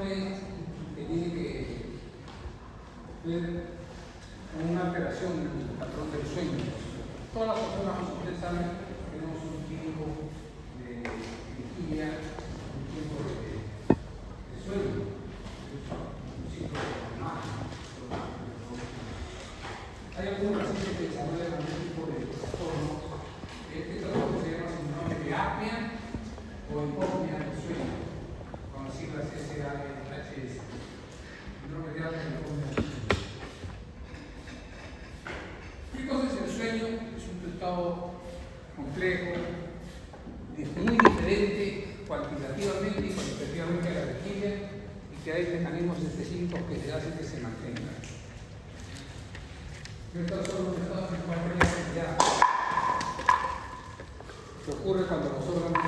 informe que tiene que ver con una alteración en el patrón del sueño. Todas las personas, como ustedes saben, tenemos un tiempo de vigilia, un tiempo de sueño, un ciclo normal. Hay algunos pacientes que desarrollan algún tipo de trastorno. Este trastorno se llama síndrome de apnea o hipopnea del sueño, con las siglas SAHS. Síndrome de apnea o hipopnea del sueño. ¿Qué cosa es el sueño? Es un estado complejo, muy diferente cuantitativamente y cualitativamente a la vigilia, y que hay mecanismos específicos que se hacen que se mantengan. Estos son los estados en cual ya que ocurre cuando los órganos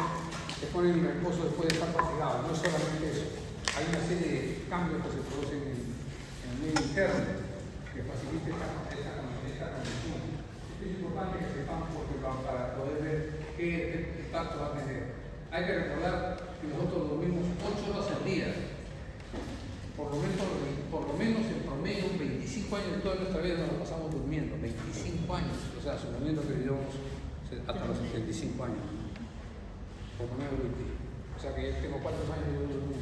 se ponen en reposo después de estar fatigados. No es solamente eso, hay una serie de cambios que se producen en el medio interno que facilita esta condición. Esto es importante que sepamos porque para poder ver qué impacto va a tener. Hay que recordar que nosotros dormimos 8 horas al día. Por lo menos en promedio, 25 años de toda nuestra vida nos lo pasamos durmiendo. 25 años, o sea, suponiendo que vivamos hasta los 75 años. Por lo menos 20. O sea que ya tengo 4 años de durmiendo.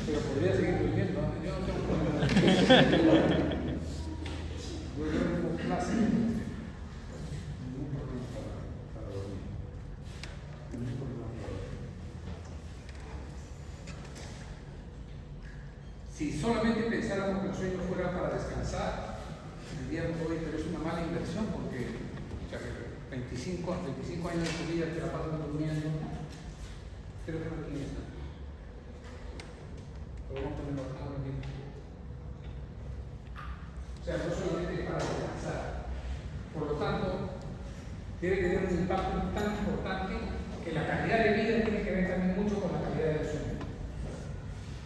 Pero podría seguir durmiendo, ¿no? Yo no tengo problema. Yo duermo clase. Ningún problema para dormir. Ningún problema para dormir. Si solamente pensáramos que el sueño fuera para descansar, diríamos hoy, pero es una mala inversión porque 25 años de tu vida te la pasas durmiendo. Creo que no tienes nada. Podemos ponerlo acá también. O sea, no solamente es para descansar. Por lo tanto, debe tener un impacto tan importante que la calidad de vida tiene que ver también mucho con la calidad del sueño.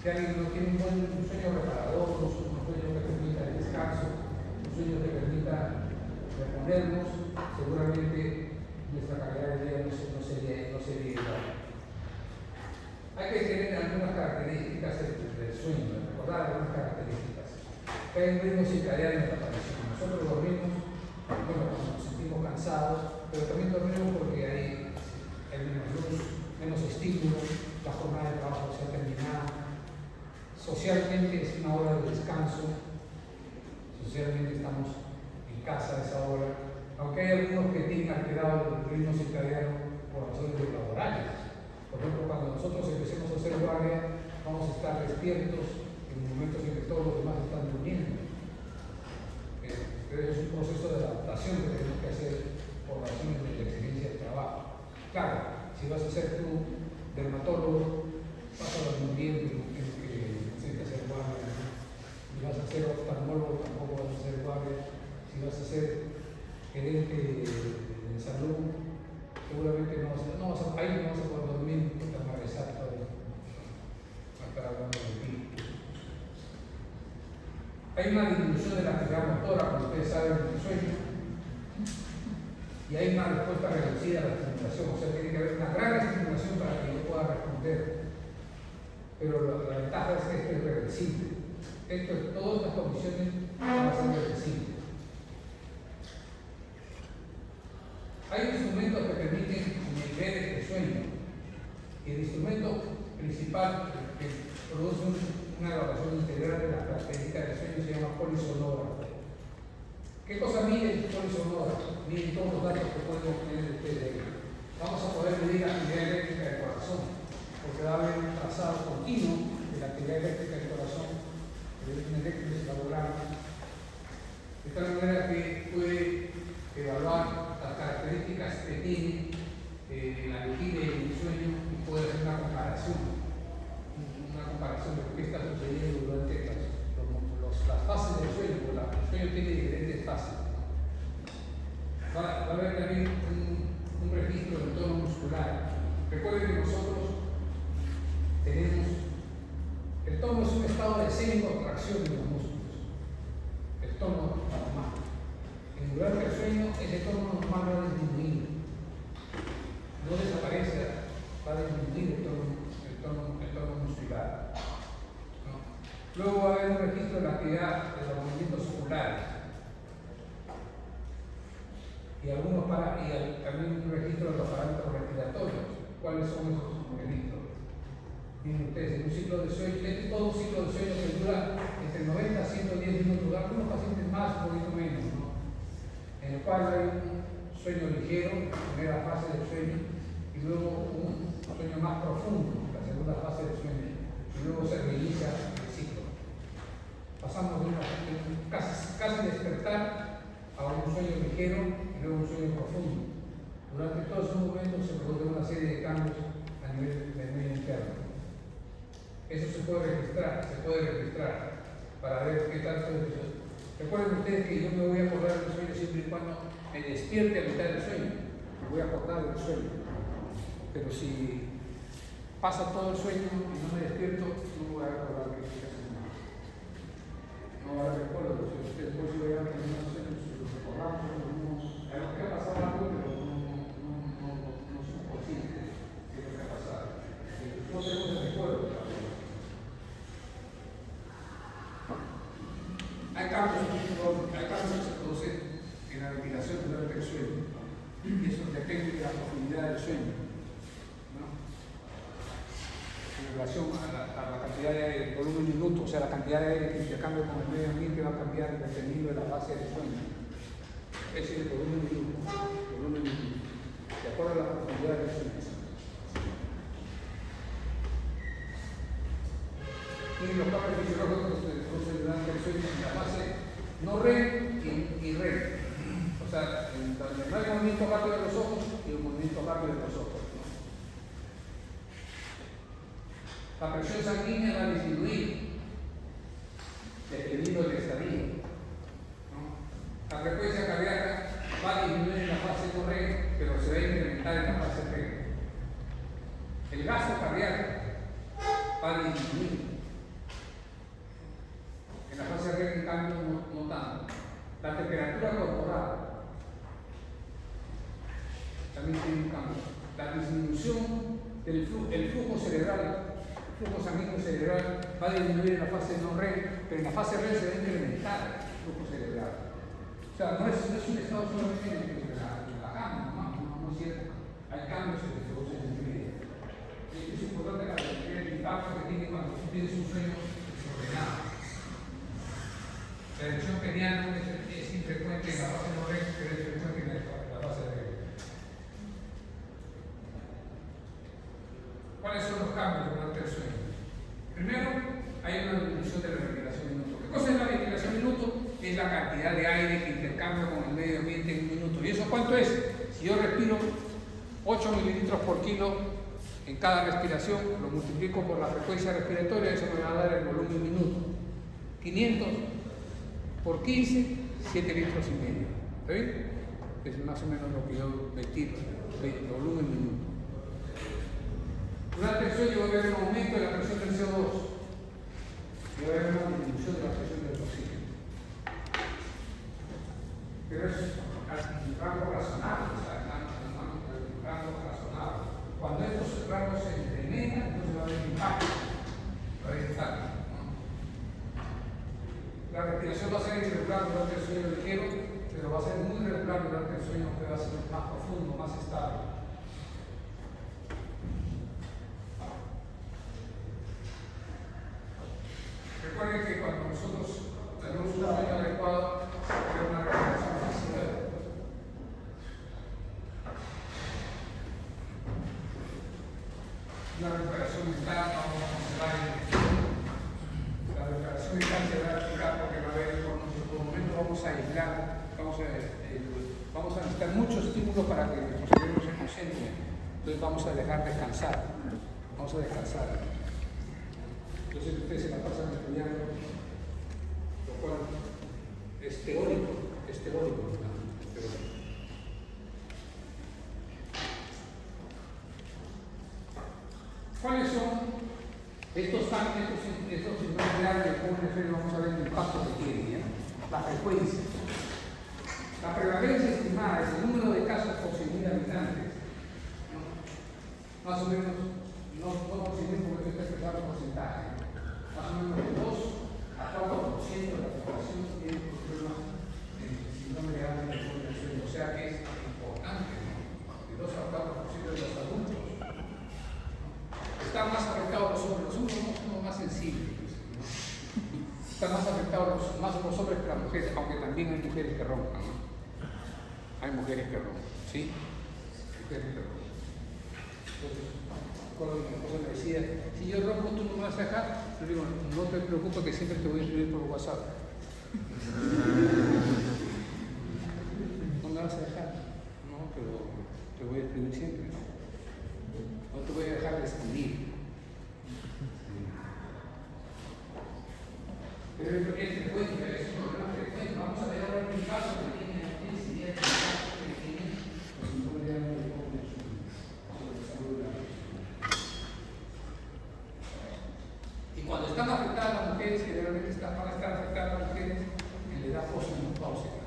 Si alguien no tiene un sueño reparador, un sueño que permita el descanso, un sueño que permita reponernos, seguramente nuestra calidad de vida no sería igual. Hay que tener algunas características del sueño, recordar algunas características. Que hay un ritmo circadiano en la aparición. Nosotros dormimos, bueno, cuando nos sentimos cansados, pero también dormimos porque hay menos luz, menos estímulos, la jornada de trabajo se ha terminado. Socialmente es una hora de descanso, socialmente estamos en casa a esa hora, aunque hay algunos que tienen alterado el ritmo circadiano por razones laborales. Por ejemplo, cuando nosotros empecemos a hacer guardia, vamos a estar despiertos en momentos en que todos los demás están durmiendo. Pero es un proceso de adaptación que tenemos que hacer por razones de la exigencia del trabajo. Claro, si vas a ser tú dermatólogo, vas a dormir bien, hacer guardia. Si vas a ser oftalmólogo, tampoco vas a hacer guardia. Si vas a ser gerente de salud, seguramente no vas a poder dormir porque te vas a rezar todo el tiempo. Va a estar hablando de ti. Hay una disminución de la actividad motora, como ustedes saben, en el sueño. Y hay una respuesta reducida a la estimulación. O sea, tiene que haber una gran estimulación para que yo pueda responder. Pero la ventaja es que esto es reversible. Todas estas condiciones van a ser reversibles. Hay instrumentos que permiten medir este sueño. Y el instrumento principal que produce una evaluación integral de las características del sueño se llama polisonógrafo. ¿Qué cosa mide el polisonógrafo? Mide todos los datos que pueden obtener ustedes ahí. Vamos a poder medir la actividad eléctrica del corazón, porque va a haber un trazado continuo de la actividad eléctrica del corazón, el electroencefalograma, de tal manera que puede evaluar las características que tiene la vigilia y el sueño y puede hacer una comparación de lo que está sucediendo durante las fases del sueño, porque el sueño tiene diferentes fases. Va a haber también un registro del tono muscular. Recuerden que nosotros tenemos, el tono es un estado de semi-contracción de los músculos, el tono normal. En lugar del sueño, ese tono normal va a disminuir, no desaparece, va a disminuir el tono muscular. Luego va a haber un registro de la actividad de los movimientos oculares. Y también un registro de los parámetros respiratorios. ¿Cuáles son esos registros? Miren ustedes, en un ciclo de sueño, todo un ciclo de sueño que dura entre 90 a 110 minutos, algunos pacientes más, un poquito menos, ¿no? En el cual hay un sueño ligero, la primera fase del sueño, y luego un sueño más profundo, la segunda fase del sueño, y luego se reinicia el ciclo. Pasamos de casi despertar a un sueño ligero y luego un sueño profundo. Durante todos esos momentos se produce una serie de cambios a nivel del medio interno. Eso se puede registrar para ver qué tanto es eso. Recuerden ustedes que yo me voy a acordar del sueño siempre y cuando me despierte a mitad del sueño. Me voy a acordar del sueño. Pero si pasa todo el sueño y no me despierto, no me voy a acordar que estoy haciendo nada. No va a haber recuerdo. Si ustedes por eso vean que en unos sueños los recordamos, a lo que ha pasado algo, pero no son conscientes de lo que ha pasado. No tenemos el recuerdo. Hay cambios que se producen en la respiración durante el sueño. Y eso depende de la profundidad del sueño, ¿no? En relación a la cantidad de volumen minuto, o sea, la cantidad de aire que intercambia con el medio ambiente va a cambiar dependiendo de la fase del sueño. Ese es el volumen minuto, de acuerdo a la profundidad del sueño. Y los cambios fisiológicos se producen durante el sueño en la fase no REM y REM. O sea, donde no hay movimiento rápido de los ojos y un movimiento rápido de los ojos, ¿no? La presión sanguínea va a disminuir dependiendo del estadio, ¿no? La frecuencia cardíaca va a disminuir en la fase no REM, pero se va a incrementar en la fase REM. El gasto cardíaco va a disminuir. En la fase REM, en cambio, no tanto. La temperatura corporal también tiene un cambio. La disminución del flujo cerebral, el flujo sanguíneo cerebral va a disminuir en la fase no REM, pero en la fase REM se va a incrementar el flujo cerebral. O sea, no es un estado solamente de la cama, no es cierto. Hay cambios que se producen en el medio. Es importante el impacto que tiene cuando tú tienes un sueño desordenado. La erección peniana es infrecuente en la fase no REM, pero es frecuente en la fase REM. ¿Cuáles son los cambios durante el sueño? Primero, hay una disminución de la ventilación minuto. ¿Qué cosa es la ventilación minuto? Es la cantidad de aire que intercambia con el medio ambiente en un minuto. ¿Y eso cuánto es? Si yo respiro 8 mililitros por kilo en cada respiración, lo multiplico por la frecuencia respiratoria, eso me va a dar el volumen minuto. 500 por 15, 7 litros y medio. ¿Está bien? Es más o menos lo que yo ventilo, el volumen minuto. Durante el sueño va a haber un aumento de la presión del CO2 y va a haber una disminución de la presión del oxígeno. Pero es un rango razonable, o sea, un rango razonable. Cuando estos rangos se incrementan, entonces va a haber impacto. Va a haber impacto. La respiración va a ser irregular durante el sueño ligero, pero va a ser muy regular durante el sueño que va a ser más profundo, más estable. Recuerden que cuando nosotros tenemos un sueño adecuado, tenemos una respiración física. Una recuperación mental, vamos a considerar la recuperación mental se va a explicar porque va a haber, por momentos vamos a aislar, vamos a necesitar mucho estímulo para que nuestro cerebro se concentre. Entonces vamos a dejar descansar. Vamos a descansar. Entonces ustedes se la pasan estudiando, lo cual es teórico, ¿no? ¿Cuáles son estos signos reales de cómo vamos a ver el impacto que tiene? La frecuencia. La prevalencia estimada es el número de casos por 100.000 habitantes. ¿No? Más o menos, no por 100.000 porque esto está expresado en porcentaje. Más o menos de 2 hasta un 4% de la población tiene problemas de síndrome de apnea del sueño, o sea que es importante, ¿no? De 2 a 4% de los adultos están más afectados los hombres. Los hombres somos más sensibles, ¿no? Están más afectados más los hombres que las mujeres, aunque también hay mujeres que roncan, ¿no? Hay mujeres que roncan, ¿sí? Mujeres que roncan. Entonces, cuando mi esposa me decía, si yo ronco, tú no me vas a dejar. Yo digo, no te preocupes que siempre te voy a escribir por WhatsApp. No me vas a dejar. No, pero te voy a escribir siempre. No te voy a dejar de escribir. Pero es frecuente, es un problema frecuente. Vamos a ver ahora un caso que tiene y cuando están afectadas las mujeres, generalmente van a estar afectadas las mujeres en la edad posmenopáusica,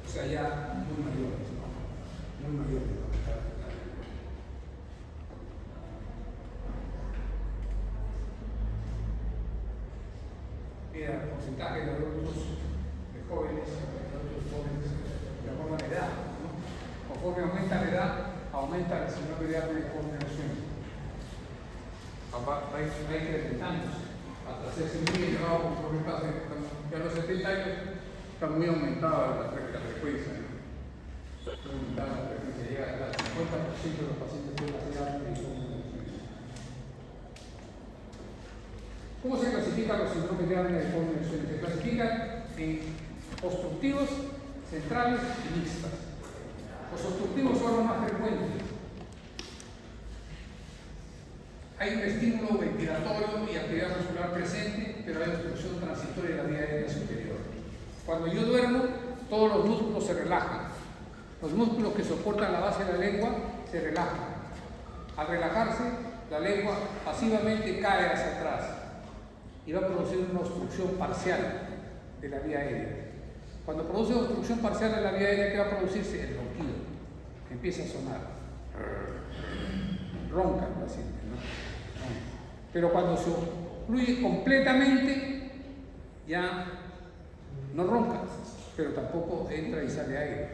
o sea, ya muy mayores, ¿no? Muy mayores. Mira, el porcentaje de adultos, de jóvenes, de acuerdo a la edad, ¿no? Conforme aumenta la edad, aumenta el síndrome de apnea del sueño. Va a ir incrementándose hasta hacerse muy elevado conforme pase. Ya a los 70 años está muy aumentada la frecuencia, ¿no? Está aumentada la frecuencia, llega al 50% de los pacientes con apnea del sueño. ¿Cómo se clasifican los síndromes de apnea del sueño? Se clasifican en obstructivos, centrales y mixtas. Los obstructivos son los más frecuentes. Hay un estímulo ventilatorio y actividad muscular presente, pero hay obstrucción transitoria de la vía aérea superior. Cuando yo duermo, todos los músculos se relajan. Los músculos que soportan la base de la lengua se relajan. Al relajarse, la lengua pasivamente cae hacia atrás y va a producir una obstrucción parcial de la vía aérea. Cuando produce obstrucción parcial de la vía aérea, ¿qué va a producirse? El ronquido, que empieza a sonar. Ronca el paciente, ¿no? Pero cuando se obstruye completamente, ya no ronca, pero tampoco entra y sale aire.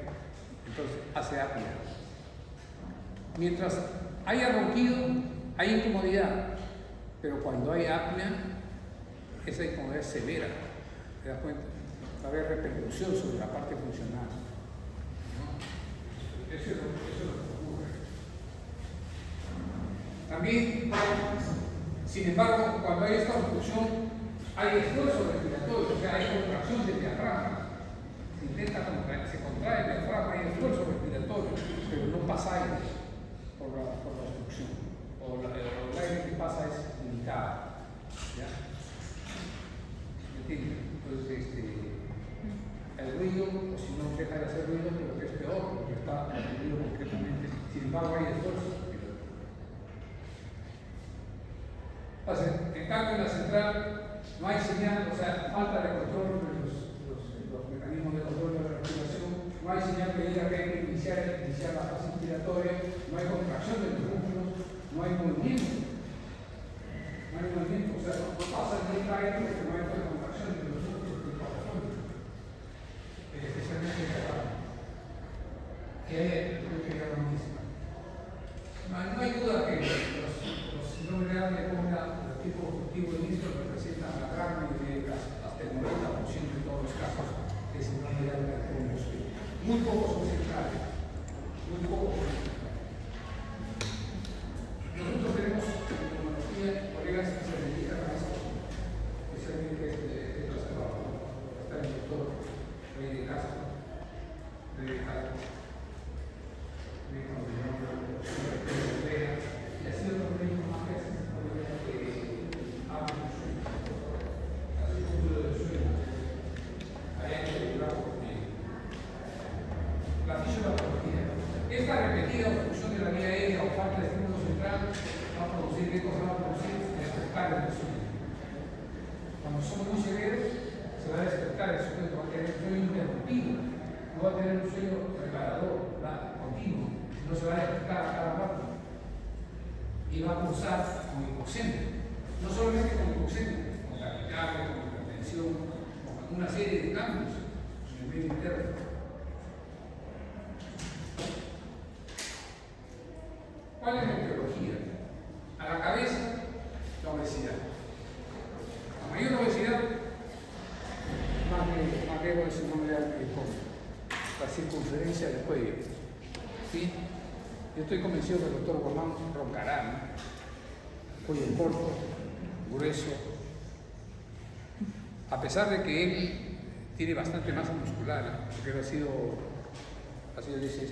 Entonces hace apnea. Mientras haya ronquido, hay incomodidad, pero cuando hay apnea, esa incomodidad es severa. ¿Te das cuenta? Va a haber repercusión sobre la parte funcional, ¿no? Eso es lo que ocurre. También, sin embargo, cuando hay esta obstrucción, hay esfuerzo respiratorio, o sea, hay contracción del diafragma. Se intenta contraer, se contrae el diafragma, hay esfuerzo respiratorio, pero no pasa aire por la obstrucción. O el aire que pasa es limitado. ¿Ya? ¿Me entiendes? Entonces, el ruido, o si no deja de hacer ruido, pero que es peor, porque está el ruido concretamente. Sin embargo, hay esfuerzo. En cambio, en la central no hay señal, o sea, falta de control de los mecanismos de control de la respiración, no hay señal que diga que hay que iniciar la fase inspiratoria, no hay contracción de los músculos, no hay movimiento. No hay movimiento, o sea, no pasa ni aire porque no hay contracción de los músculos del corazón. Especialmente en la que es lo mismo. No hay duda que los síndromes de apnea del tipo obstructivo de inicio representan la gran mayoría, hasta el 90% de todos los casos de síndrome de apnea del sueño. Muy pocos son centrales, muy pocos son centrales. Nosotros tenemos en tecnología colegas que se dedican a esto, especialmente este trabajo. Está el doctor Rey de Castro, y ha sido un médico más que habla del sueño, hace un estudio del sueño, allá en el lugar la fisiopatología. Esta repetida obstrucción de la vía aérea o falta de estímulo central va a producir, ¿qué cosa va a producir? Despertar del sueño. Cuando son muy severos, se va a despertar el sujeto, va a tener un sueño interrumpido, no va a tener un sueño reparador, continuo, no se va a despertar a cada rato. Y va a pulsar con hipoxemia, no solamente con hipoxemia, con taquicardia, con hipertensión. nutrición, una serie de cambios en el medio interno. ¿Cuál es la etiología? A la cabeza, la obesidad. La mayor obesidad, más riesgo de síndrome de Alpine, la circunferencia del cuello. ¿Sí? Yo estoy convencido que el doctor Gordán roncará, ¿no? Cuello corto, grueso. A pesar de que él tiene bastante masa muscular, ¿no? Porque él ha sido dice,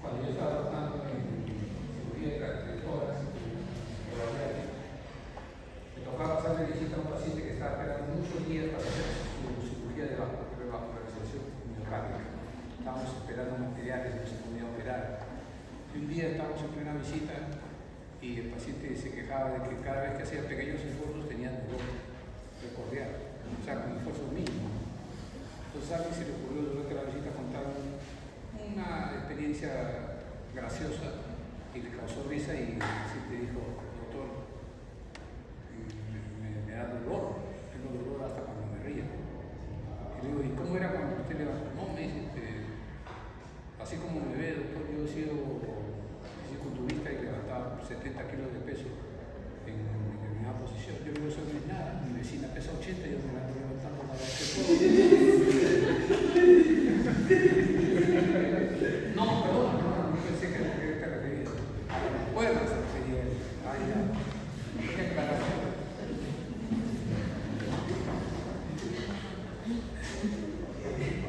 cuando yo estaba trabajando en cirugía de toras, me tocaba hacer de visita a un paciente que estaba esperando muchos días para hacer su cirugía de vascularización miocárdica. Estábamos esperando materiales, no se podía operar. Y un día estábamos en plena visita y el paciente se quejaba de que cada vez que hacía pequeños esfuerzos tenía dolor precordial, o sea, con esfuerzo mínimo. Entonces a alguien se le ocurrió durante la visita contar una experiencia graciosa y le causó risa y el paciente dijo, doctor, me da dolor, tengo dolor hasta cuando me río. Y le digo, ¿y cómo era cuando usted levantó? No, me dice, así como me ve, doctor, yo he sido fisiculturista y levantaba 70 kilos de peso en determinada posición. Yo no soy nada, mi vecina pesa 80 y yo me la estoy levantando para ver qué puedo. No, perdón, no pensé que te referías. Bueno, se refería él. Ay, ya. Qué aclaración.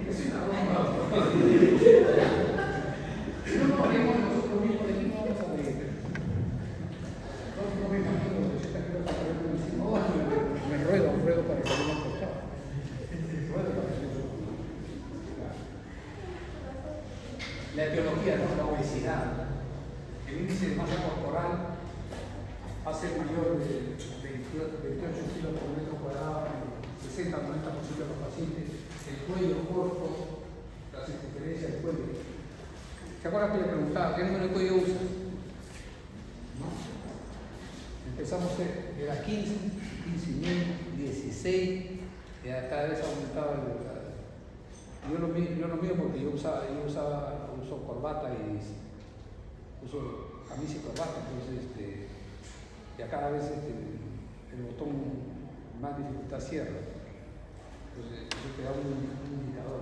Es una broma. Si no nos reímos nosotros mismos, ¿de quién vamos a reír? No me imagino los 80 kilos para ver un vecino. Me ruedo para que salga al costado. Ruedo para que salga. La etiología, ¿no? La obesidad. El índice de masa corporal hace mayor de 28 kilos por metro cuadrado en 60-90% de los pacientes. El cuello corto, la circunferencia del cuello. ¿Se acuerdan que le preguntaba qué número de cuello usas? ¿No? Empezamos, era 15 y medio, 16, y cada vez aumentaba el. Yo lo mío porque yo uso corbata y uso camisa y corbata, entonces ya cada vez el botón más dificultad cierra. Entonces eso te da un indicador.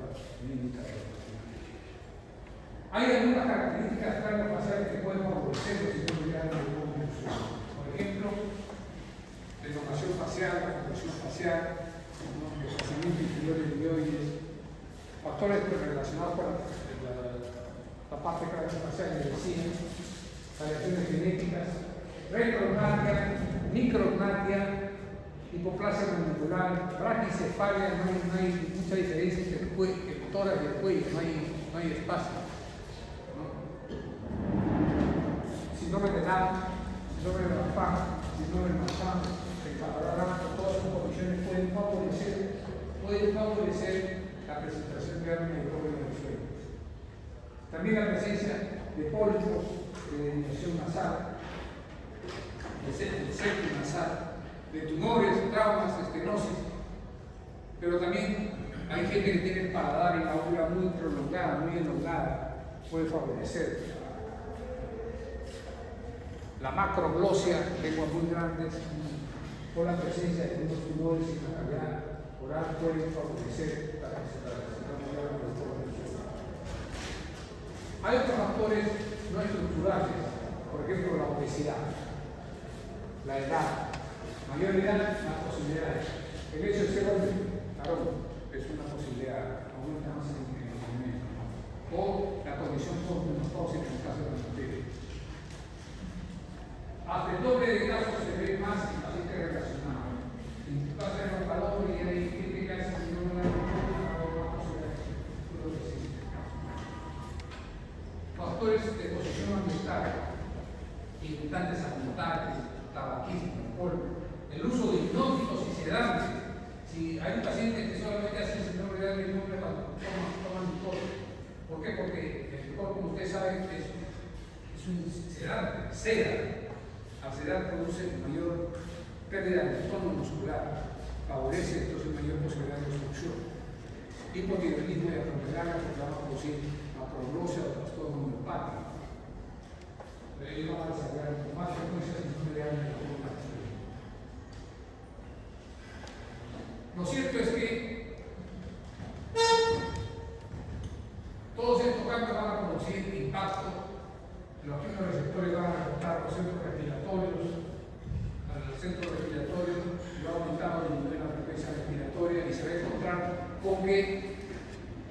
Hay algunas características craneofaciales que pueden favorecer los signos de convulsión. Por ejemplo, deformación facial, la convulsión facial, el desplazamiento inferior del mioides, factores relacionados con la parte craneofacial y vecina, variaciones genéticas, retrognatia, micrognatia, hipoplasia mandibular, brachicefalia, no hay mucha diferencia entre el tórax y el cuello, no hay espacio. Síndrome de Down, síndrome de Marfan, síndrome de Marfan, el catarata, todas sus condiciones pueden favorecer la presentación de hernia de cobre en el suelo. También la presencia de pólipos de delineación nasal, de septum nasal, de tumores, traumas, estenosis, pero también hay gente que tiene el paladar y la boca muy prolongada, muy elongada, puede favorecer. La macroglosia, lenguas muy grandes, o la presencia de unos tumores en la cavidad oral pueden favorecer la presentación de la suelo. Hay otros factores no estructurales, por ejemplo la obesidad, la edad, mayor edad, más posibilidades. El hecho de ser hombre, claro, es una posibilidad, aumenta más en el momento. O la condición postmenopáusica en el caso de las mujeres. Hasta el doble de casos se ve más paciente relacionado. En tu casa hay un calor y hay gente que hace una factores de posición ambiental, irritantes ambientales, tabaquismo, alcohol, el uso de hipnóticos y sedantes. Si hay un paciente que solamente hace el síndrome de Alpine cuando toman licor. ¿Por qué? Porque el licor, como ustedes saben, es un sedar produce mayor pérdida del tono muscular, favorece entonces mayor posibilidad de obstrucción. Hipotiroidismo y acromegalia porque van a producir macroglosia o trastorno miopático. Ellos van a desarrollar con más frecuencia síndrome de Alzheimer. Lo cierto es que todos estos cambios van a producir impacto. Los receptores van a reportar los centros respiratorios, al centro respiratorio va a aumentar el nivel de la frecuencia respiratoria y se va a encontrar con que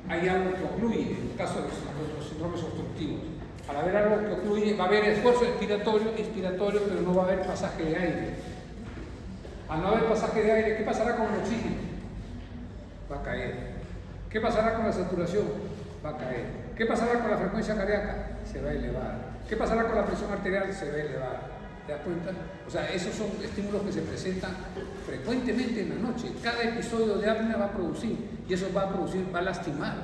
hay algo que ocluye en el caso de los síndromes obstructivos. Al haber algo que ocluye, va a haber esfuerzo inspiratorio, pero no va a haber pasaje de aire. Al no haber pasaje de aire, ¿qué pasará con el oxígeno? Va a caer. ¿Qué pasará con la saturación? Va a caer. ¿Qué pasará con la frecuencia cardíaca? Se va a elevar. ¿Qué pasará con la presión arterial? Se va a elevar. ¿Te das cuenta? O sea, esos son estímulos que se presentan frecuentemente en la noche. Cada episodio de apnea va a producir, y eso va a lastimar.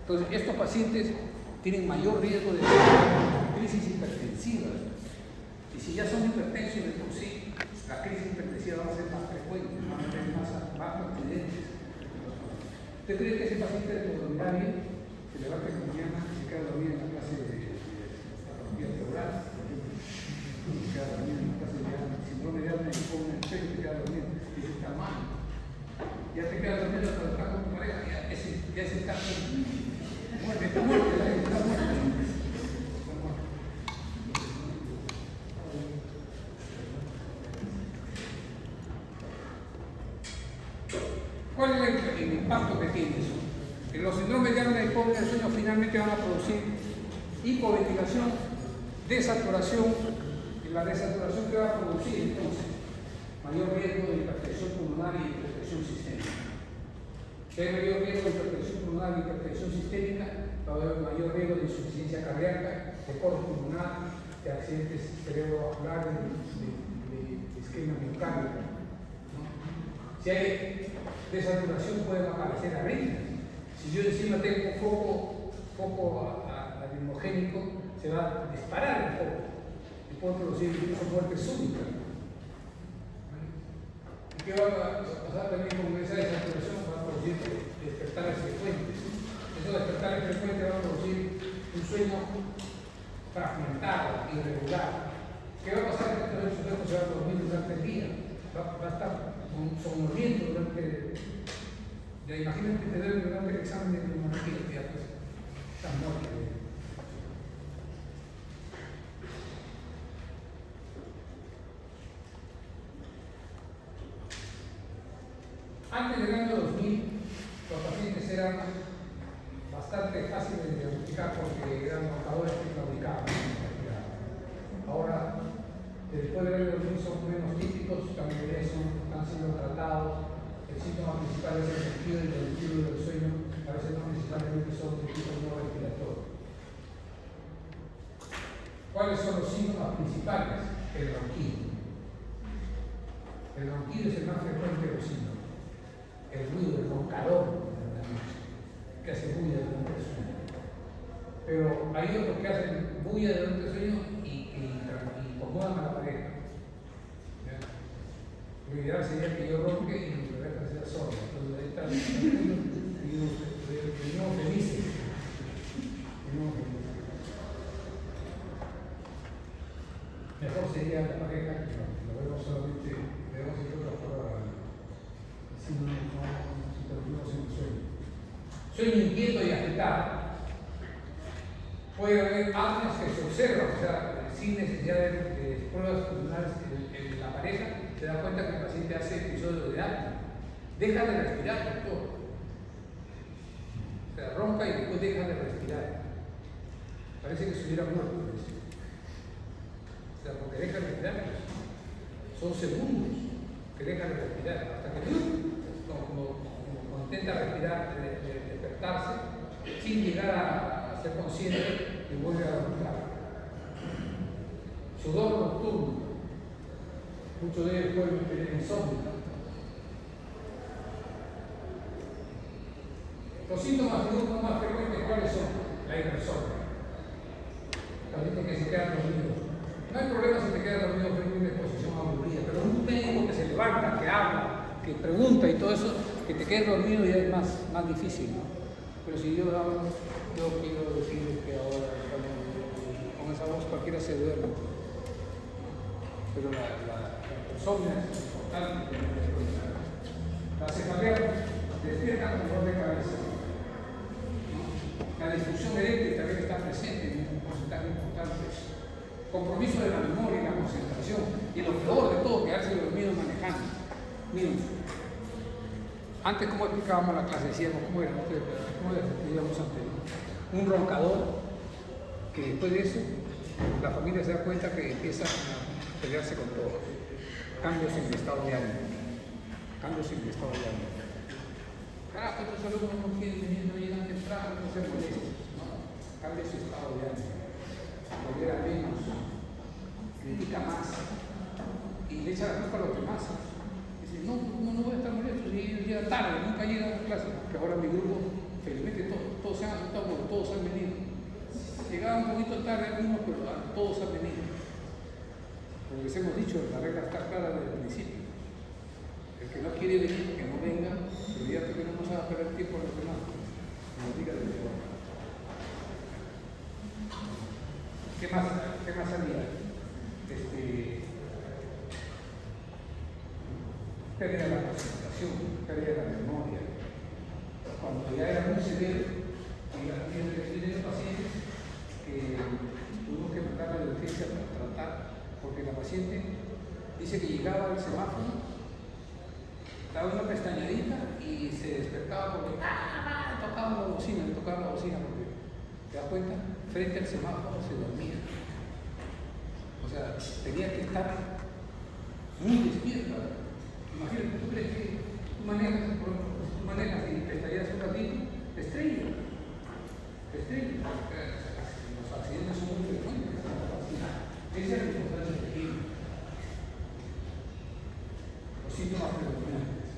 Entonces, estos pacientes tienen mayor riesgo de crisis hipertensivas. Y si ya son hipertensos de por sí, la crisis hipertensiva va a ser más frecuente, van a tener más accidentes. ¿Usted cree que ese paciente de hemodinamia se levanta en la mañana y se queda dormido en la clase de anatomía cerebral? Se queda dormido en la clase de síndrome de Alzheimer y pone en el pecho y se queda dormido. Y dice, está mal. Ya te quedas dormido cuando estás con tu pareja, ya ese caso muerte, está muerto, la gente está muerta. ¿Cuál es el impacto que tiene eso? Los síndromes de apnea y hipopnea del sueño finalmente van a producir hipoventilación, desaturación, y la desaturación que va a producir entonces mayor riesgo de hipertensión pulmonar y hipertensión sistémica. Si hay mayor riesgo de hipertensión pulmonar y hipertensión sistémica, va a haber mayor riesgo de insuficiencia cardíaca, de coro pulmonar, de accidentes cerebrovasculares, de isquemia miocárdica. Si hay desaturación pueden aparecer arritmias. Si yo encima tengo un foco adrenogénico, se va a disparar el foco y puede producir incluso muerte súbita. ¿Y qué va a pasar también con esa desaturación? Va a producir despertares frecuentes. Esos despertares frecuentes van a producir un sueño fragmentado, irregular. ¿Qué va a pasar? Entonces el sujeto se va a dormir durante el día, va a estar somnoliento durante. Ya imagínate que te duerme durante el examen de neumonología, ya pues estás muerto. Antes del año 2000, los pacientes eran bastante fáciles de diagnosticar porque eran marcadores que claudicaban. Ahora, después del año 2000 son menos típicos, la mayoría están siendo tratados. El síntoma principal es el sentido y el estilo del sueño, a veces no necesariamente son de tipo no respiratorio. ¿Cuáles son los síntomas principales? El ronquido. El ronquido es el más frecuente de los síntomas. El ruido, el roncador de la noche, que hace bulla durante el sueño. Pero hay otros que hacen bulla durante el sueño y incomodan a la pareja. Lo ideal sería que yo ronque y mi pareja sea sorda. Entonces ahí está y no felices. Mejor sería la pareja que lo vemos solamente, debemos ir otra prueba. Si no perdimos en el sueño. Sueño inquieto y agitado. Puede haber apneas que se observan, o sea, sin necesidad de pruebas pulmonares en la pareja, se da cuenta que el paciente hace episodios de apnea. Deja de respirar, doctor. O sea, ronca y después deja de respirar. Parece que se hubiera muerto. O sea, porque deja de respirar, son segundos que deja de respirar, hasta que como intenta respirar, despertarse, sin llegar a ser consciente y vuelve a roncar. Sudor nocturno. Muchos de ellos pueden tener insomnio. Los síntomas diurnos más frecuentes, ¿cuáles son? La hipersomnia. La gente que se queda pregunta y todo eso, que te quedes dormido ya es más difícil, ¿no? Pero si yo hablo, yo quiero decir que ahora con esa voz cualquiera se duerme, ¿no? Pero la persona es importante. La cefalea despierta con dolor de cabeza, ¿no? La disfunción eréctil también está presente en un porcentaje importante. Compromiso de la memoria y la concentración. Y lo peor de todo, quedarse dormido manejando. Miren, antes, ¿cómo explicábamos la clase? Decíamos, ¿cómo decíamos antes? Un roncador, que después de eso, la familia se da cuenta que empieza a pelearse con todo. Cambios en el estado de ánimo. Cambios en el estado de ánimo. Carajo, estos alumnos no quieren venir, no llegan temprano, no se molestan. No, cambia su estado de ánimo. Tolera menos, critica más y le echa la culpa a los demás. Dice, no voy a estar molesto, si ellos llegan tarde, nunca llegan a la clase. Que ahora mi grupo, felizmente todos se han aceptado, todos han venido. Llegaban un poquito tarde algunos, pero todos han venido. Como les hemos dicho, la regla está clara desde el principio. El que no quiere venir, que no venga, olvídate que no nos haga perder tiempo a los demás. Nos diga de verdad. ¿Qué más había? Pérdida de la concentración, pérdida de la memoria. Cuando ya era muy severo, tiene pacientes que tuvimos que mandar a la urgencia para tratar, porque la paciente dice que llegaba al semáforo, daba una pestañadita y se despertaba porque le tocaba la bocina, porque ¿te das cuenta? Frente al semáforo se dormía. O sea, tenía que estar muy despierta. Imagínate, ¿tú crees que tú manejas y pestañeas un ratito? Te estrellas. Los accidentes son muy frecuentes. Esa es la importancia del equilibrio. Los síntomas predominantes.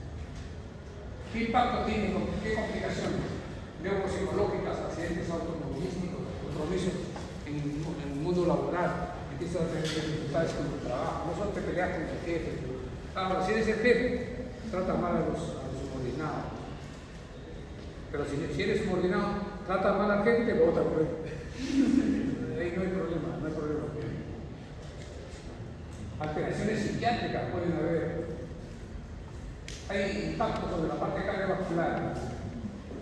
¿Qué impacto tiene? ¿Qué complicaciones? Neuropsicológicas, accidentes automovilísticos, compromisos en el mundo laboral, empiezas a tener dificultades con tu trabajo, no solo te peleas con tu jefe. Ahora, si eres el jefe, trata mal a los subordinados. Pero si eres subordinado, trata mal al jefe, te vota por él. Ahí no hay problema. Alteraciones psiquiátricas pueden haber. Hay impactos sobre la parte cardiovascular,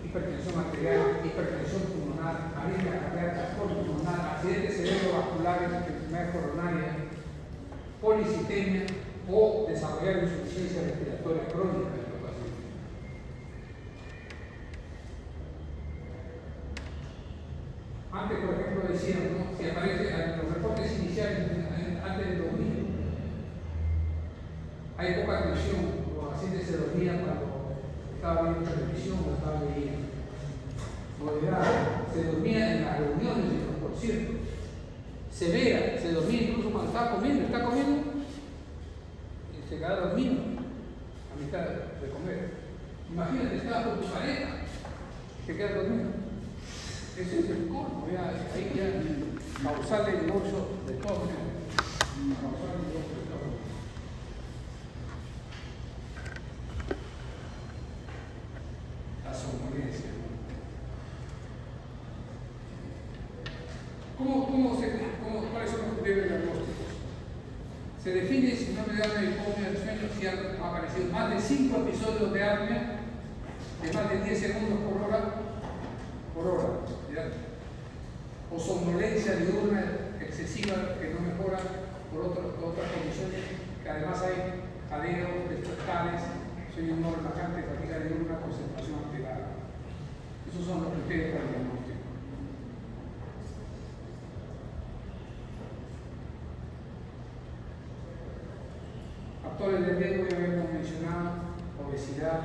hipertensión arterial, hipertensión pulmonar, arritmia cardíaca, pulmonar, accidentes cerebrovasculares, enfermedad coronaria, policitemia o desarrollar insuficiencia respiratoria crónica en los pacientes. Antes, por ejemplo, decían, ¿no? Si aparece en los reportes iniciales antes del 2000, hay poca atención. Los pacientes se dormían cuando estaba viendo televisión o estaba leyendo. Se dormía en las reuniones, en los conciertos. Severa, se dormía incluso cuando está comiendo y se queda dormido a mitad de comer. Imagínate, estás con tu pareja, te quedas dormido. Ese es el colmo, ahí ya causar el divorcio de todas maneras. La somnolencia. ¿Cuáles son los criterios diagnósticos? Se define si no me da una hipopnea del sueño si han aparecido más de 5 episodios de apnea de más de 10 segundos por hora, ¿ya? O somnolencia diurna excesiva que no mejora por otras condiciones, que además hay jadeos, despertares, sueños no relajantes, fatiga diurna, concentración alterada. Esos son los criterios para el diagnóstico. Factores de riesgo ya habíamos mencionado: obesidad,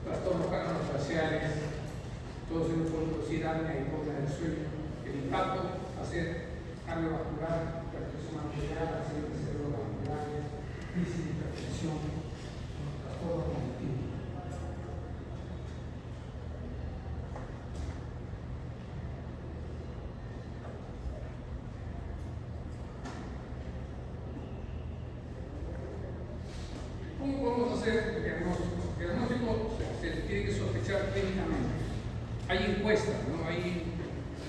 trastornos cardiovasculares, todos ellos pueden producir apnea y hipopnea del sueño. El impacto va a ser cardiovascular, hipertensión arterial, accidentes cerebrovasculares, crisis de hipertensión, trastorno cognitivo. ¿Cómo hay encuestas, ¿no? Hay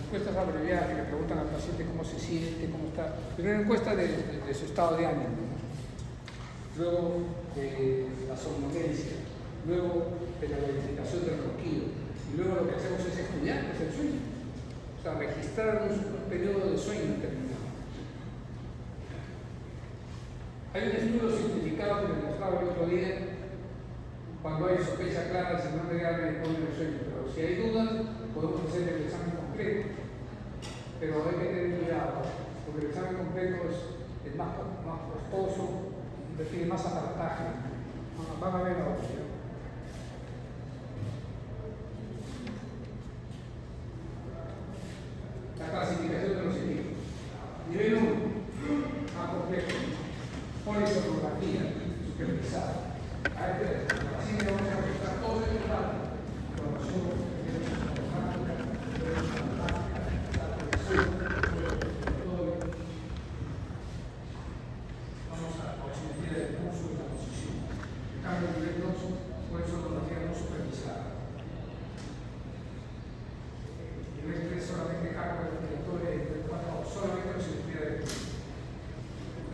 encuestas abreviadas que le preguntan al paciente cómo se siente, cómo está. Primero encuesta de su estado de ánimo, ¿no? Luego de la somnolencia, luego de la verificación del ronquido, y luego lo que hacemos es estudiar pues, el sueño, o sea, registrar un periodo de sueño determinado. Hay un estudio simplificado que les mostraba el otro día, cuando hay sospecha clara si no me da el sueño, pero si hay dudas, podemos hacer el examen completo, pero hay que tener cuidado, porque el examen completo es más costoso, requiere más aparataje. Van a ver ahora. La clasificación de los equipos. Nivel 1, más complejo. Polisonografía supervisada. Así que vamos a registrar todos estos datos. Vamos a la oximetría del pulso y la posición. El cambio de nivel 2, polisonografía no supervisada. Nivel 3, solamente carga respiratoria y nivel 4, solamente oximetría del pulso.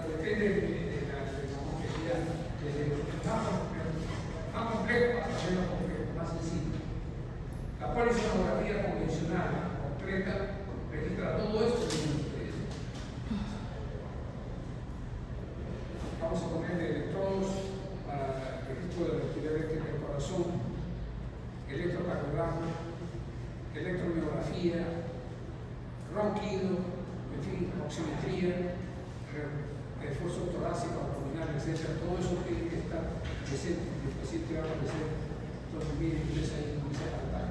Depende de la complejidad, desde lo más complejo hasta menos complejo, más sencillo. La polisonografía convencional, completa, registra todo esto en ustedes. Vamos a poner electrodos para el registro de la actividad eléctrica del corazón, electrocardiograma, electromiografía, ronquido, en fin, oximetría, esfuerzo torácico, abdominal, etc. Todo eso tiene que estar presente, el paciente va a aparecer. Entonces, miren, ustedes ahí comienza a cantar.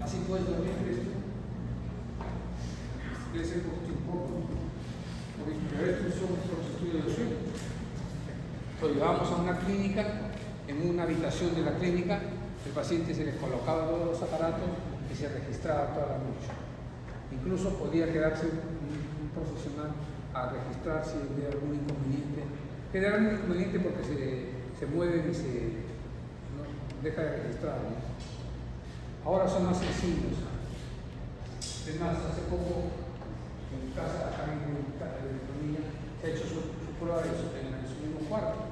Así puedes dormir esto. Debe ser un poco, pero estos son los estudios de sueño. Lo llevamos a una clínica, en una habitación de la clínica, el paciente se le colocaba todos los aparatos y se registraba toda la noche. Incluso podía quedarse un profesional a registrar si había algún inconveniente. Generalmente inconveniente porque se mueven y no, deja de registrar, ¿no? Ahora son más sencillos. Es más, hace poco en casa, acá en mi familia, se ha hecho su prueba en su mismo cuarto.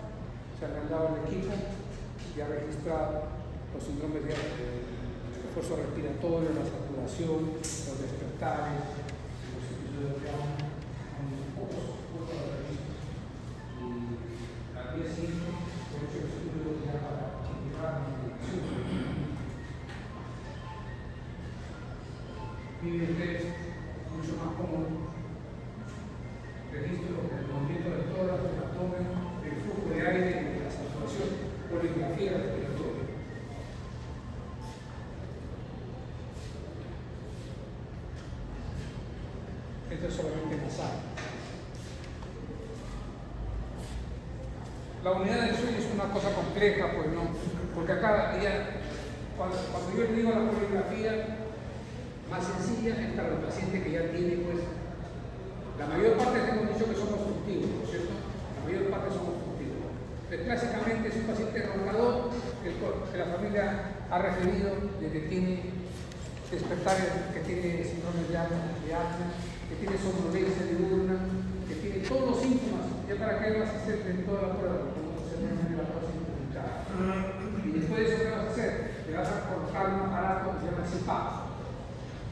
Se ha mandado el equipo y ha registrado los síndromes de esfuerzo respiratorio, la saturación, los despertares, los episodios de agua. Y al día siguiente, por eso el estudio ya para llevar la medicación. Miren ustedes, mucho más cómodo. Registro del movimiento del tórax, del abdomen, del flujo de aire, de la saturación, poligrafía respiratoria. Esto es solamente nasal. La unidad del sueño es una cosa compleja, pues no, porque acá cuando yo le digo la poligrafía más sencilla es para el paciente que ya tiene, pues, la mayor parte hemos dicho que somos furtivos, ¿no es cierto? La mayor parte somos furtivos. Pero clásicamente es un paciente roncador que la familia ha referido de que tiene despertares, que tiene síndrome de apnea, que tiene somnolencia diurna, que tiene todos los síntomas, ya para que él vas a hacer en toda la prueba, como se llama la prueba simplificada. Y después de eso, ¿qué vas a hacer? Le vas a colocar un aparato que se llama CPAP.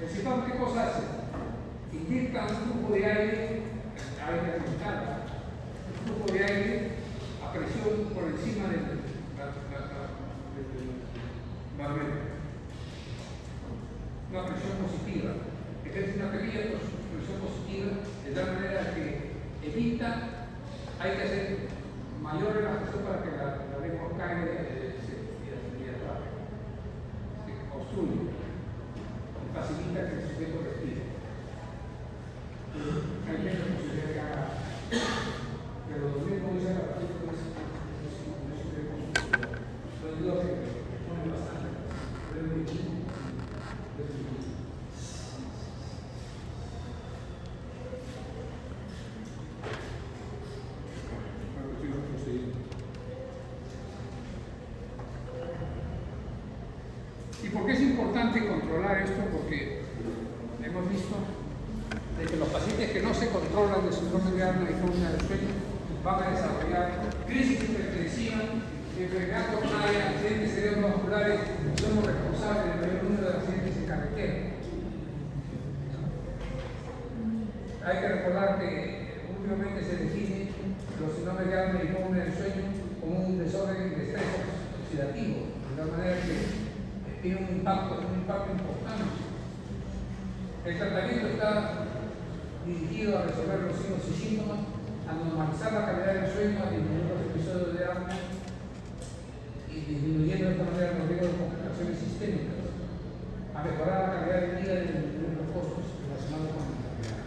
El CPAP, ¿qué cosa hace? Inyecta un flujo de aire ambiental, un flujo de aire a presión por encima de la una presión positiva. Ejerce una pequeña presión positiva de tal manera que evita, hay que hacer mayor relajación para que la lengua caiga y atrape, se obstruye, facilita que el sujeto respire. Hay menos posibilidad que haga, pero lo mismo dice la práctica no sirve como lo digo que pone bastante, pero es muy bien. ¿Y por qué es importante controlar esto? Porque hemos visto de que los pacientes que no se controlan de síndrome de apnea y apnea del sueño van a desarrollar crisis hipertensiva, enfermedad coronaria, accidentes cerebrovasculares, son los responsables del mayor número de accidentes en carretera. Hay que recordar que últimamente se define los síndromes de apnea y apnea del sueño como un desorden de estrés oxidativo, de tal manera que tiene un impacto importante. El tratamiento está dirigido a resolver los signos y síntomas, a normalizar la calidad del sueño, a disminuir los episodios de apnea y disminuyendo de esta manera los riesgos de complicaciones sistémicas, a mejorar la calidad de vida y disminuir los costos relacionados con la enfermedad.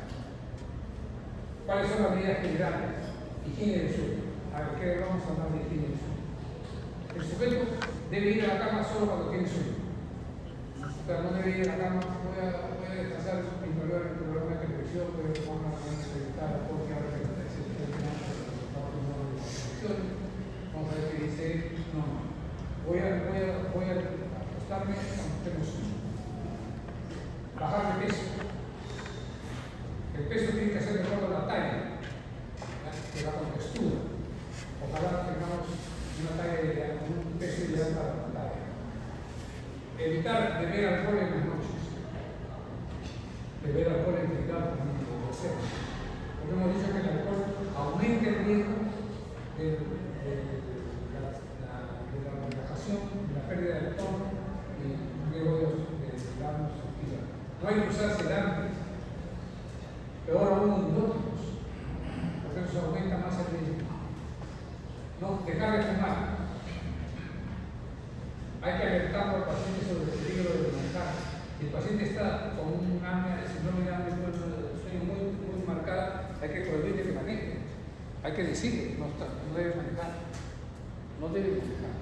¿Cuáles son las medidas generales? Higiene del sueño. A ver, ¿qué vamos a hablar de higiene del sueño? El sujeto debe ir a la cama solo cuando tiene sueño. O sea, no debe ir a la cama, voy a descansar mi problema de depresión, voy a tomar una meditada, porque ahora que vamos a ver qué dice. No, voy a acostarme cuando tengo sueño. Bajar de peso. El peso tiene que ser de acuerdo a la talla, que va con textura. Ojalá tengamos una talla ideal, un peso ideal para la talla. Evitar beber alcohol en las noches. Beber alcohol en cuidado también debe ser. Porque hemos dicho que el alcohol aumenta el riesgo de la relajación, de la pérdida del tono y luego de daños sensibles. No hay que usar sedantes, peor aún hipnóticos, porque eso aumenta más el riesgo. No, dejar de fumar. Hay que alertar al paciente sobre el peligro de manejar. Si el paciente está con un síndrome de apnea del sueño muy marcada, hay que prohibirle que maneje. Hay que decirle, no debe manejar. No debe manejar.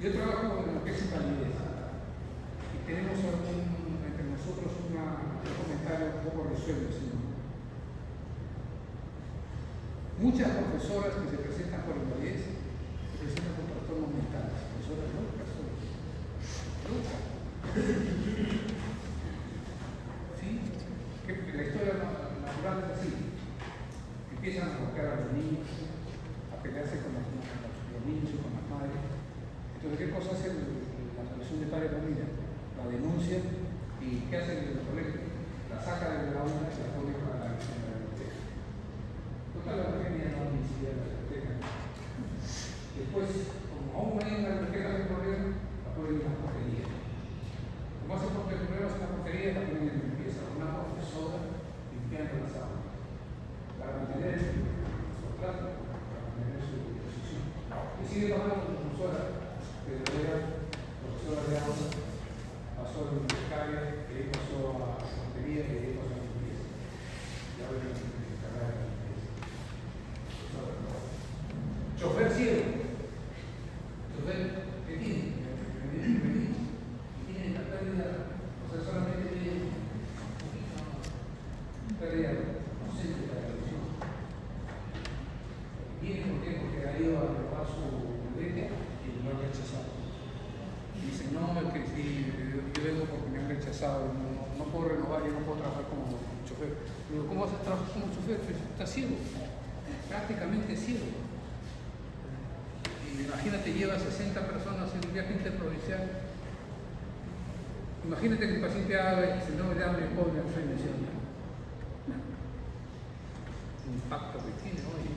Yo trabajo con lo que es invalidez. Y tenemos entre nosotros un comentario un poco resuelto, señor. Muchas profesoras que se presentan por invalidez se presentan por trastornos mentales. Profesoras locas, locas. ¿Sí? Que la historia natural es así. Empiezan a buscar a los niños, a pelearse con los niños y con las madres. Entonces, ¿qué cosa hace la Asociación de Padres de Familia? La denuncia y ¿qué hace el colegio? La saca del aula y la pone para la biblioteca. Total, la Eugenia no inicia la biblioteca. Después, como aún no hay una biblioteca de problema, la ponen en una porquería. Como hace problemas en la porquería, la ponen en limpieza. Una profesora limpiando las aulas. Para mantener su contrato, para mantener su posición. Y sigue pasando con profesora, pero era profesora de aula, pasó a la bibliotecaria, que ahí pasó a la porquería, que ahí pasó a la limpieza. Y ahora hay que encargar de la limpieza. Chofer ciego. Chofer, ¿qué tiene? Y tiene la pérdida, o sea, solamente tiene pérdida ausente de la televisión. Viene porque ha ido a renovar su libreta y lo han rechazado. Dice, no, es que sí, yo vengo porque me han rechazado, no puedo renovar y no puedo trabajar como chofer. Digo, ¿cómo vas a trabajar como chofer? Pues está ciego, prácticamente ciego. Y imagínate, lleva 60 personas en un viaje interprovincial. Imagínate que el paciente haga síndrome de apnea y apnea del sueño. El impacto que tiene hoy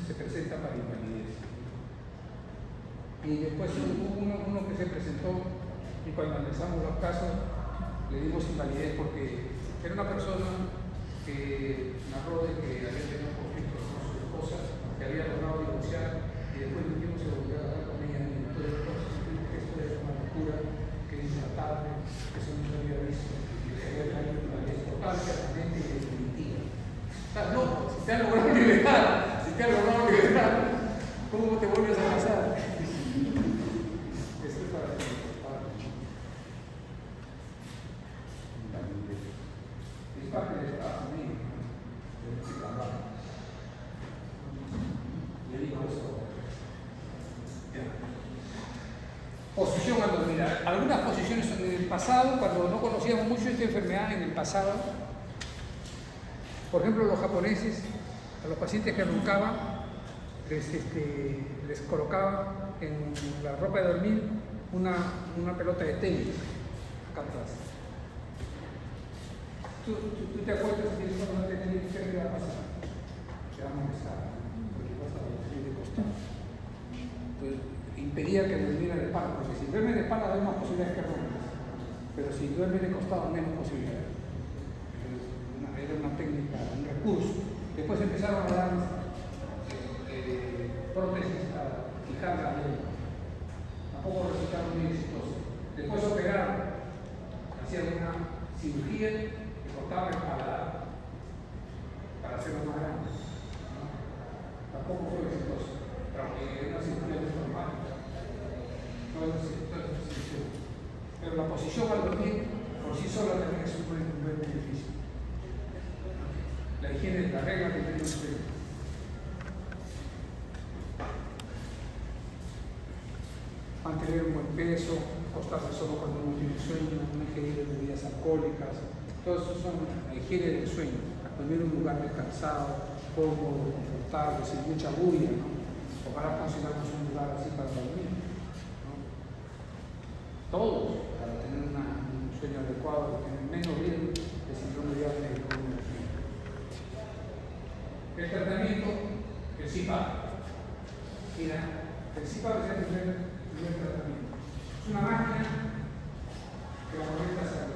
se presenta para invalidez. Y después hubo uno que se presentó y cuando analizamos los casos le dimos invalidez porque era una persona que narró de que había tenido conflictos con su esposa, que había logrado divorciar y después el tiempo se volvió a hablar con ella y entonces que esto es una locura, que es inatable, que eso no se había visto y que había traído invalidez total, permanente y definitiva. Estás loco, si te han logrado liberar, ¿cómo te vuelves a casar? Esto es para ti. Es parte del trabajo mío, de trabajo. Le digo eso. al dormir. Algunas posiciones en el pasado, cuando no conocíamos mucho esta enfermedad en el pasado, por ejemplo, los japoneses, a los pacientes que roncaban, les colocaban en la ropa de dormir una pelota de tenis acá atrás. ¿Tú te acuerdas que eso no te tenía que ver a pasar? Te va a molestar, porque vas a dormir de costado. Entonces, impedía que durmiera de espalda, porque si duerme de espalda hay más posibilidades que rompas, pero si duerme de costado menos posibilidades. Era una técnica, un recurso. Después empezaron a dar prótesis para fijar la lengua. Tampoco resultaron muy exitosos. Después operaron, hacían una cirugía que cortaba el paladar para hacerlo más grande. ¿No? Tampoco fue exitoso. Pero era una cirugía normal. Pero la posición al dormir por sí sola también es un buen beneficio. La higiene es la regla que tenemos que tener. Mantener un buen peso, acostarse solo cuando uno tiene sueño, no ingerir bebidas alcohólicas, todo eso son la higiene del sueño. Dormir en un lugar descansado, cómodo, confortable, sin mucha bulla, ¿no? Ojalá consigamos un lugar así para dormir, ¿no? Todos, para tener un sueño adecuado, tener menos riesgo de síndrome de apnea y de sueño. El tratamiento, el CPAP. Mira, el CPAP es el primer tratamiento. Es una máquina que la conectas a la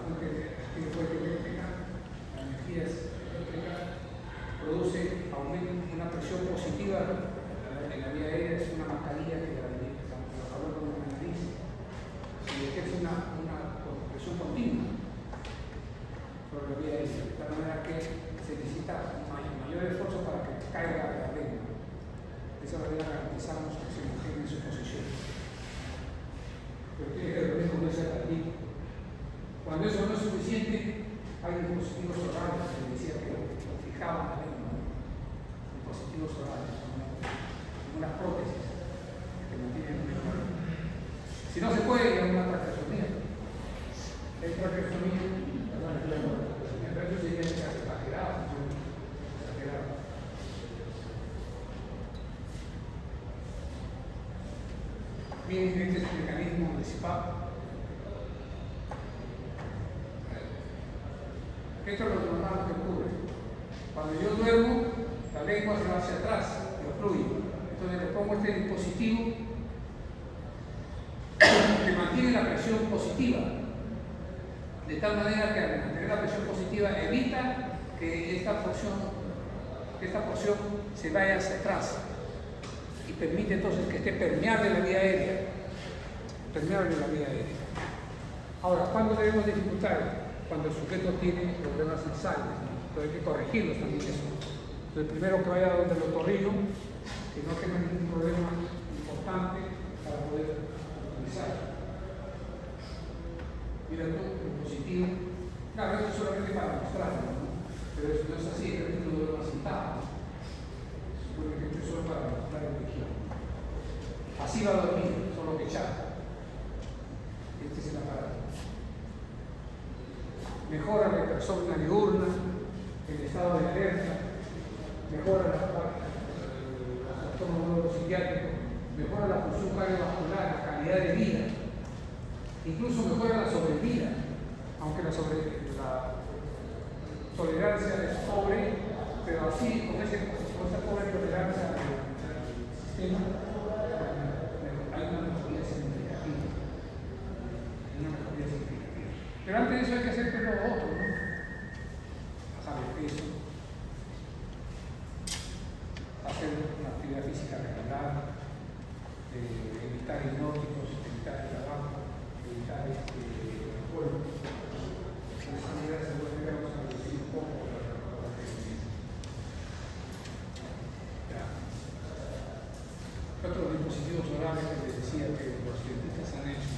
fuente eléctrica, la energía eléctrica, produce, aumenta una presión positiva en la vía aérea, es una mascarilla que la coloca en la nariz y ejerce una presión continua sobre la vía aérea, de tal manera que se necesita mayor esfuerzo para que caiga la lengua. De esa manera garantizamos que se mantenga en su posición. Pero tiene que dormir con ese ratito. Cuando eso no es suficiente, hay dispositivos orales, que decía que lo fijaban la lengua. Dispositivos orales, unas prótesis que mantienen mejor. Si no se puede, hay una traqueostomía. Hay traqueostomía, pero eso sería exagerado. Miren, este es el mecanismo de CPAP. Esto es lo normal que ocurre. Cuando yo duermo, la lengua se va hacia atrás y obstruye. Entonces le pongo este dispositivo que mantiene la presión positiva. De tal manera que al mantener la presión positiva evita que esta porción se vaya hacia atrás y permite entonces que esté permeable la vía aérea. Ahora, ¿cuándo tenemos dificultades? Cuando el sujeto tiene problemas nasales, ¿no? Entonces hay que corregirlos también eso. Entonces primero que vaya donde el otorrino, que no tenga ningún problema importante para poder utilizar. Mira tú, el positivo. Claro, esto es solamente para mostrarlo, ¿no? Pero eso no es así, el título de los sentados. Supone que esto es solo para mostrar el tejido. Así va a dormir, solo que echar. Este es el aparato. Mejora la hipersomnia diurna, el estado de alerta, mejora los trastornos neuropsiquiátricos, mejora la función cardiovascular, la calidad de vida, incluso mejora la sobrevida, aunque la tolerancia es pobre, pero así, con esa pobre tolerancia al sistema, hay una mejoría significativa. Pero antes de eso hay que hacer todo lo otro, ¿no? Bajar el peso, hacer una actividad física regular, evitar hipnóticos, evitar el trabajo, evitar el alcohol. De esa manera se puede vamos a reducir un poco la otros dispositivos orales que les decía que los científicos han hecho.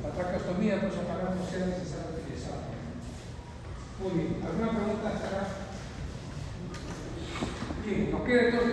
La traqueostomía, pues ojalá no sea necesario utilizar. Muy bien, ¿alguna pregunta hasta acá? Bien, nos queda entonces